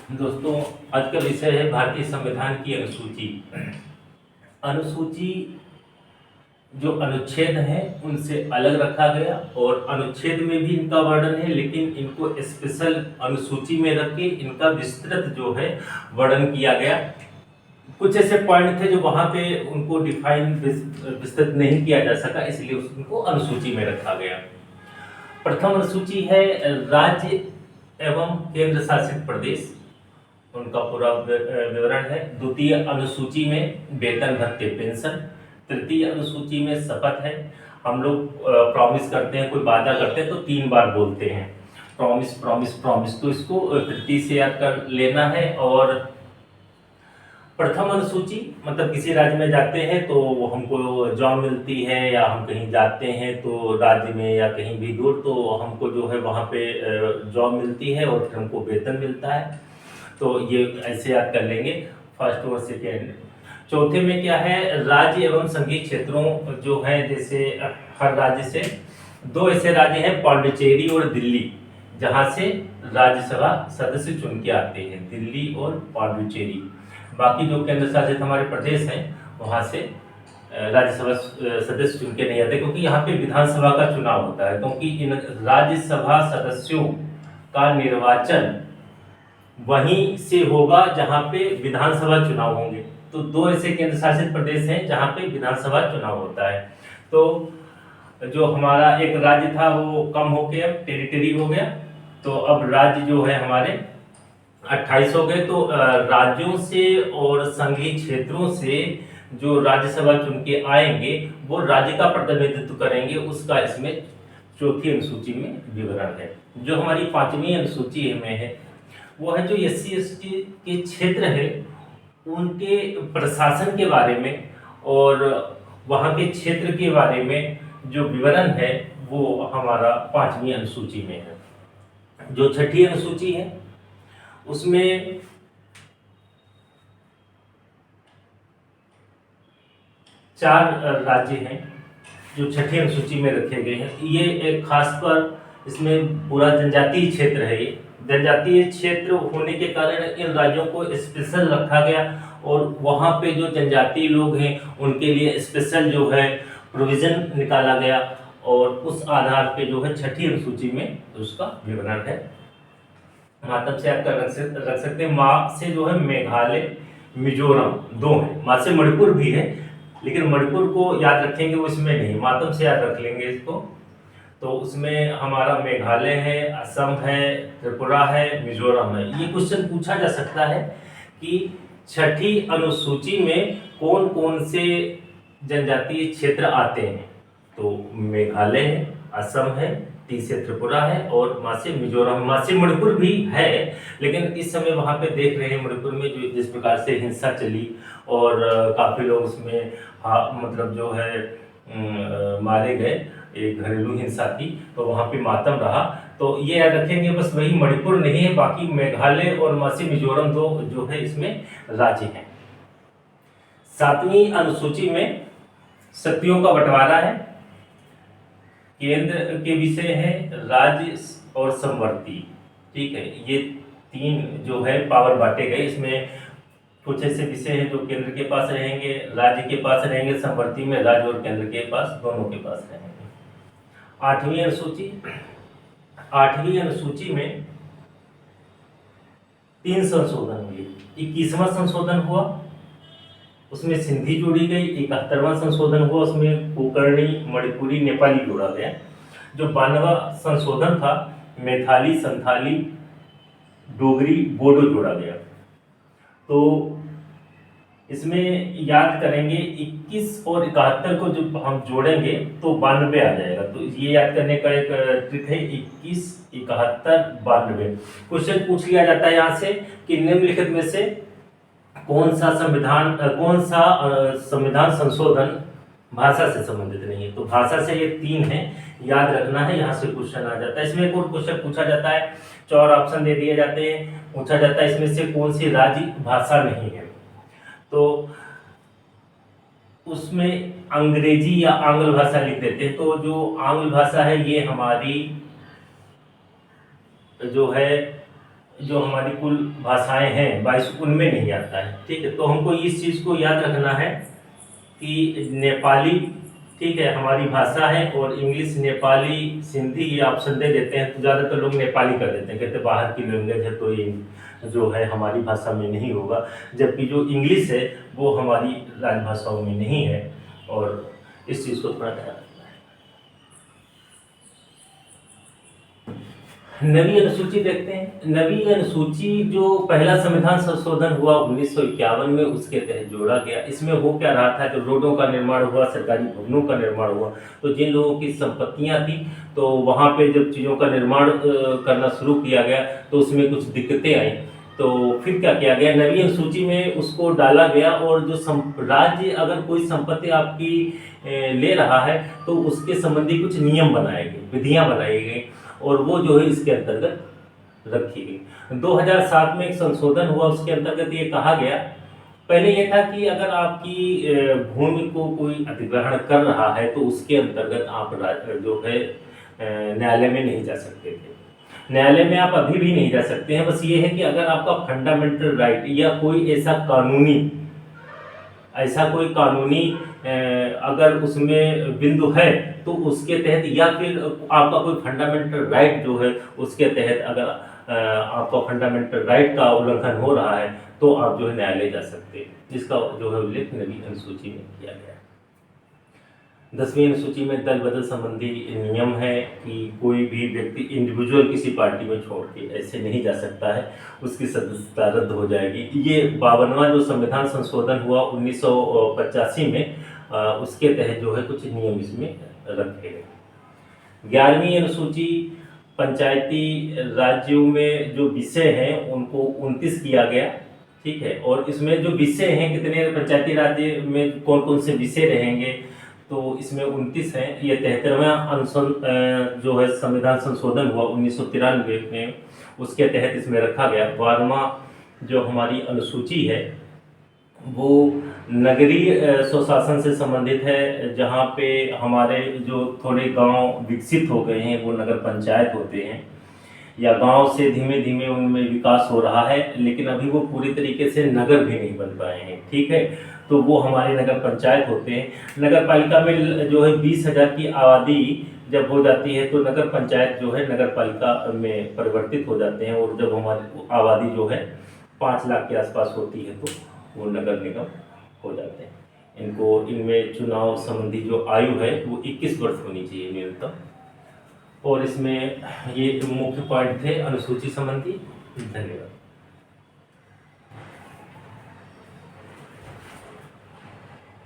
दोस्तों, आज का विषय है भारतीय संविधान की अनुसूची। अनुसूची जो अनुच्छेद हैं उनसे अलग रखा गया और अनुच्छेद में भी इनका वर्णन है, लेकिन इनको स्पेशल अनुसूची में रख के इनका विस्तृत जो है वर्णन किया गया। कुछ ऐसे पॉइंट थे जो वहां पे उनको डिफाइन विस्तृत नहीं किया जा सका, इसलिए उनको अनुसूची में रखा गया। प्रथम अनुसूची है राज्य एवं केंद्र शासित प्रदेश, उनका पूरा विवरण है। द्वितीय अनुसूची में वेतन भत्ते पेंशन। तृतीय अनुसूची में शपथ है। हम लोग प्रॉमिस करते हैं, कोई वादा करते हैं तो 3 बार बोलते हैं, प्रॉमिस प्रॉमिस प्रॉमिस, तो इसको तृतीय से याद कर लेना है। और प्रथम अनुसूची मतलब किसी राज्य में जाते हैं तो हमको जॉब मिलती है, या हम कहीं जाते हैं तो राज्य में या कहीं भी दूर, तो हमको जो है वहाँ पे जॉब मिलती है और फिर हमको वेतन मिलता है। तो ये ऐसे याद कर लेंगे, फर्स्ट और सेकेंड। चौथे में क्या है, राज्य एवं संघीय क्षेत्रों जो है, जैसे हर राज्य से 2 ऐसे राज्य हैं, पांडिचेरी और दिल्ली, जहाँ से राज्यसभा सदस्य चुन के आते हैं, दिल्ली और पांडिचेरी। बाकी जो केंद्र शासित हमारे प्रदेश हैं वहाँ से राज्यसभा सदस्य चुन के नहीं आते, क्योंकि यहाँ पे विधानसभा का चुनाव होता है, क्योंकि इन राज्यसभा सदस्यों का निर्वाचन वहीं से होगा जहां पे विधानसभा चुनाव होंगे। तो 2 ऐसे केंद्र शासित प्रदेश हैं जहां पे विधानसभा चुनाव होता है। तो जो हमारा एक राज्य था वो कम होके अब टेरिटरी हो गया, तो अब राज्य जो है हमारे 28 हो गए। तो राज्यों से और संघीय क्षेत्रों से जो राज्यसभा चुन के आएंगे वो राज्य का प्रतिनिधित्व करेंगे, उसका इसमें चौथी अनुसूची में विवरण है। जो हमारी 5वीं अनुसूची में है वो है जो SC/ST के क्षेत्र है उनके प्रशासन के बारे में और वहाँ के क्षेत्र के बारे में जो विवरण है वो हमारा 5वीं अनुसूची में है। जो 6ठी अनुसूची है उसमें चार राज्य हैं जो 6ठी अनुसूची में रखे गए हैं। ये एक खासकर इसमें पूरा जनजातीय क्षेत्र है। ये जनजातीय क्षेत्र होने के कारण इन राज्यों को स्पेशल रखा गया और वहाँ पे जो जनजातीय लोग हैं उनके लिए स्पेशल जो है प्रोविजन निकाला गया, और उस आधार पे जो है 6ठी अनुसूची में उसका विवरण है। मातम से आप रख सकते हैं। माँ से जो है मेघालय मिजोरम 2 है, माँ से मणिपुर भी है, लेकिन मणिपुर को याद रखेंगे वो इसमें नहीं, मातम से याद रख लेंगे इसको। तो उसमें हमारा मेघालय है, असम है, त्रिपुरा है, मिजोरम है। ये क्वेश्चन पूछा जा सकता है कि 6ठी अनुसूची में कौन कौन से जनजातीय क्षेत्र आते हैं। तो मेघालय है, असम है, टी से त्रिपुरा है और माँ से मिजोरम, माँ से मणिपुर भी है, लेकिन इस समय वहाँ पे देख रहे हैं मणिपुर में जो जिस प्रकार से हिंसा चली और काफ़ी लोग उसमें मतलब जो है मारे गए, एक घरेलू हिंसा थी, तो वहाँ पे मातम रहा। तो ये याद रखेंगे, बस वही मणिपुर नहीं है, बाकी मेघालय और माँ से मिजोरम 2 जो है इसमें राज्य हैं। 7वीं अनुसूची में शक्तियों का बंटवारा है। केंद्र के विषय है राज्य और समवर्ती, ठीक है। ये 3 जो है पावर बांटे गए। इसमें कुछ ऐसे विषय हैं जो केंद्र के पास रहेंगे, राज्य के पास रहेंगे, समवर्ती में राज्य और केंद्र के पास दोनों के पास रहेंगे। 8वीं अनुसूची, 8वीं अनुसूची में 3 संशोधन हुए। 21वां संशोधन हुआ, उसमें सिंधी जोड़ी गई। 71वां संशोधन हुआ, उसमें कोंकणी, मणिपुरी, नेपाली जोड़ा गया। जो 92वां संशोधन था, मैथिली, संथाली, डोगरी, बोडो जोड़ा गया। तो इसमें याद करेंगे 21 और 71 को जब हम जोड़ेंगे तो 92 आ जाएगा। तो ये याद करने का एक ट्रिक है, 21, 71, 92। क्वेश्चन पूछ लिया जाता है यहाँ से कि निम्नलिखित में से कौन सा संविधान संशोधन भाषा से संबंधित नहीं है। तो भाषा से ये 3 है, याद रखना है, यहाँ से क्वेश्चन आ जाता है। इसमें एक और क्वेश्चन पूछा जाता है, 4 ऑप्शन दे दिए जाते हैं, पूछा जाता है इसमें से कौन सी राज्य भाषा नहीं है। तो उसमें अंग्रेजी या आंग्ल भाषा लिख देते हैं। तो जो आंग्ल भाषा है ये हमारी जो है जो हमारी कुल भाषाएं हैं 22 उनमें नहीं आता है। ठीक है, तो हमको इस चीज़ को याद रखना है कि नेपाली, ठीक है, हमारी भाषा है, और इंग्लिश, नेपाली, सिंधी ये ऑप्शन दे देते हैं तो ज़्यादातर लोग नेपाली कर देते हैं, कहते हैं बाहर की लैंग्वेज है तो ये जो है हमारी भाषा में नहीं होगा, जबकि जो इंग्लिश है वो हमारी राजभाषाओं में नहीं है, और इस चीज़ को थोड़ा ध्यान रखना है। नवी अनुसूची देखते हैं। नवी अनुसूची जो पहला संविधान संशोधन हुआ 1951 में, उसके तहत जोड़ा गया। इसमें हो क्या रहा था, जब रोडों का निर्माण हुआ, सरकारी भवनों का निर्माण हुआ, तो जिन लोगों की संपत्तियां थी तो वहाँ पे जब चीज़ों का निर्माण करना शुरू किया गया तो उसमें कुछ दिक्कतें आई। तो फिर क्या किया गया, नवी अनुसूची में उसको डाला गया, और जो राज्य अगर कोई संपत्ति आपकी ले रहा है तो उसके संबंधी कुछ नियम बनाए गए, विधियाँ बनाई गई, और वो जो है इसके अंतर्गत रखी गई। 2007 में एक संशोधन हुआ, उसके अंतर्गत ये कहा गया, पहले ये था कि अगर आपकी भूमि को कोई अधिग्रहण कर रहा है तो उसके अंतर्गत आप जो है न्यायालय में नहीं जा सकते थे। न्यायालय में आप अभी भी नहीं जा सकते हैं, बस ये है कि अगर आपका फंडामेंटल राइट या कोई ऐसा कोई कानूनी अगर उसमें बिंदु है तो उसके तहत, या फिर आपका कोई फंडामेंटल राइट जो है उसके तहत अगर आपका फंडामेंटल राइट का उल्लंघन हो रहा है तो आप जो है न्यायालय जा सकते हैं, जिसका जो है उल्लेख नवी अनुसूची में किया गया है। 10वीं अनुसूची में दल बदल संबंधी नियम है कि कोई भी व्यक्ति इंडिविजुअल किसी पार्टी में छोड़ के ऐसे नहीं जा सकता है, उसकी सदस्यता रद्द हो जाएगी। ये 52वां जो संविधान संशोधन हुआ 1985 में, उसके तहत जो है कुछ नियम इसमें रखे गए। 11वीं अनुसूची पंचायती राज्यों में जो विषय हैं उनको 29 किया गया। ठीक है, और इसमें जो विषय हैं, कितने पंचायती राज्य में कौन कौन से विषय रहेंगे, तो इसमें 29 हैं। ये 73वां जो है संविधान संशोधन हुआ 1993 में, उसके तहत इसमें रखा गया। 12वां जो हमारी अनुसूची है वो नगरीय स्वशासन से संबंधित है, जहाँ पे हमारे जो थोड़े गांव विकसित हो गए हैं वो नगर पंचायत होते हैं, या गांव से धीमे धीमे उनमें विकास हो रहा है, लेकिन अभी वो पूरी तरीके से नगर भी नहीं बन पाए हैं। ठीक है, तो वो हमारे नगर पंचायत होते हैं। नगर पालिका में जो है 20,000 की आबादी जब हो जाती है तो नगर पंचायत जो है नगर पालिका में परिवर्तित हो जाते हैं, और जब हमारी आबादी जो है 5 लाख के आसपास होती है तो वो नगर निगम हो जाते हैं। इनमें चुनाव संबंधी जो आयु है वो 21 वर्ष होनी चाहिए न्यूनतम। और इसमें ये मुख्य पॉइंट थे अनुसूची संबंधी। धन्यवाद।